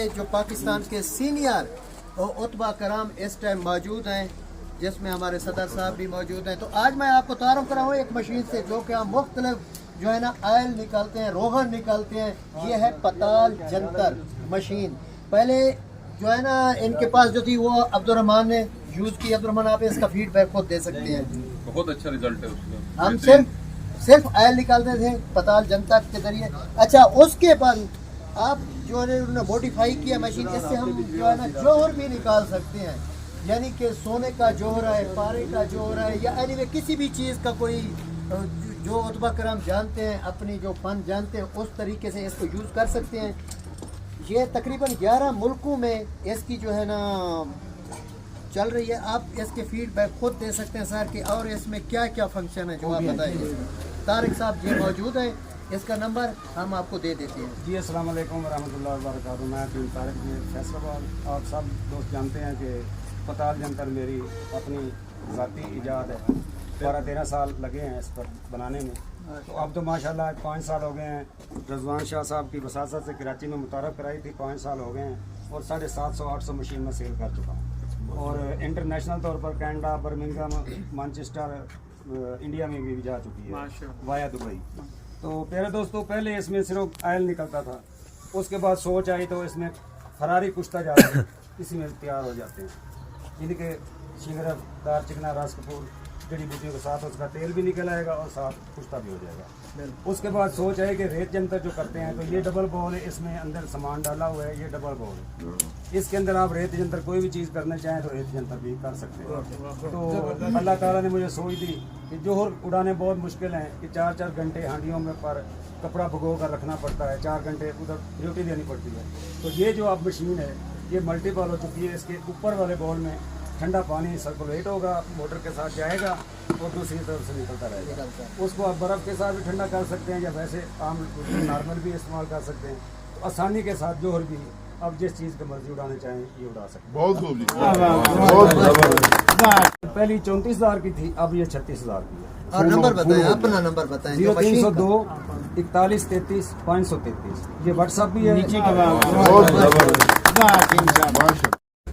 जो पाकिस्तान के senior Utba कराम इस टाइम मौजूद हैं, जिसमें हमारे सदर साहब भी मौजूद हैं। तो आज मैं आपको तारुफ कराऊँ एक मशीन से जो कि हम मुख्तलिफ जो है ना आयल निकालते हैं, रोगन निकालते हैं। ये है पताल जंतर मशीन। पहले जो है ना इनके पास जो थी वो अब्दुर्रहमान ने यूज़ की। अब्दुर्रहमान आप इसका फीडबैक खुद दे सकते हैं। बहुत अच्छा रिजल्ट है उसका। हम सिर्फ आयल निकालते थे पताल जंतर के जरिए। अच्छा, उसके बाद आप जो है उन्होंने मॉडिफाई किया मशीन, इससे हम जो है ना जौहर भी निकाल सकते हैं। यानी कि सोने का जौहर है, पारे का जौहर है, या एनीवे किसी भी चीज़ का कोई जो उत्बा कराम जानते हैं, अपनी जो फन जानते हैं, उस तरीके से इसको यूज़ कर सकते हैं। ये तकरीबन 11 मुल्कों में इसकी जो है ना चल रही है। आप इसके फीडबैक खुद दे सकते हैं सर कि और इसमें क्या क्या फंक्शन है जो आप बताएंगे। तारिक साहब जी मौजूद हैं, इसका नंबर हम आपको दे देते हैं। जी अस्सलाम वालेकुम रहमतुल्लाहि व बरकातहू। मैं बिन तारिक जी फैसलाबाद। आप सब दोस्त जानते हैं कि पताल जंतर मेरी अपनी ज़ाती इजाद है। 12-13 साल लगे हैं इस पर बनाने में। तो अब तो माशाल्लाह 5 साल हो गए हैं। रज़वान शाह साहब की वसासत से कराची में मुतारफ़ कराई थी, 5 साल हो गए हैं और 750-800 मशीन में सेल कर चुका हूँ। और इंटरनेशनल तौर पर कनाडा, बर्मिंघम, मैनचेस्टर, इंडिया में भी जा चुकी है वाया दुबई। तो प्यारे दोस्तों, पहले इसमें सिर्फ आयल निकलता था। उसके बाद सोच आई तो इसमें फरारी कुश्ता जाते हैं, इसी में तैयार हो जाते हैं। इनके शिंगरफ, दार चिकना, रस कपूर, जड़ी बूटियों के साथ उसका तेल भी निकल आएगा और साथ कुश्ता भी हो जाएगा। उसके बाद सोच आई कि रेत जंतर जो करते हैं, तो ये डबल बॉल है, इसमें अंदर सामान डाला हुआ है, ये डबल बॉल है। इसके अंदर आप रेत जंतर कोई भी चीज़ करना चाहें तो रेत जंतर भी कर सकते हैं। तो अल्लाह ताला ने मुझे सोच दी कि जोहर उड़ाने बहुत मुश्किल हैं, कि 4-4 घंटे हांडियों में पर कपड़ा भगो कर रखना पड़ता है, 4 घंटे उधर ड्यूटी देनी पड़ती है। तो ये जो अब मशीन है ये मल्टीपल हो चुकी है। इसके ऊपर वाले बॉल में ठंडा पानी सर्कुलेट होगा, मोटर के साथ जाएगा और दूसरी तरफ से निकलता रहेगा। उसको आप बर्फ़ के साथ भी ठंडा कर सकते हैं या वैसे आम नॉर्मल भी इस्तेमाल कर सकते हैं। तो आसानी के साथ जोहर भी अब जिस चीज़ का मर्जी उड़ाना चाहें ये उड़ा सकते हैं। पहली 34,000 की थी, अब ये 36,000 की है। और नंबर बताएं, अपना नंबर बताएं। 0302 41 33 533। ये व्हाट्सएप भी है।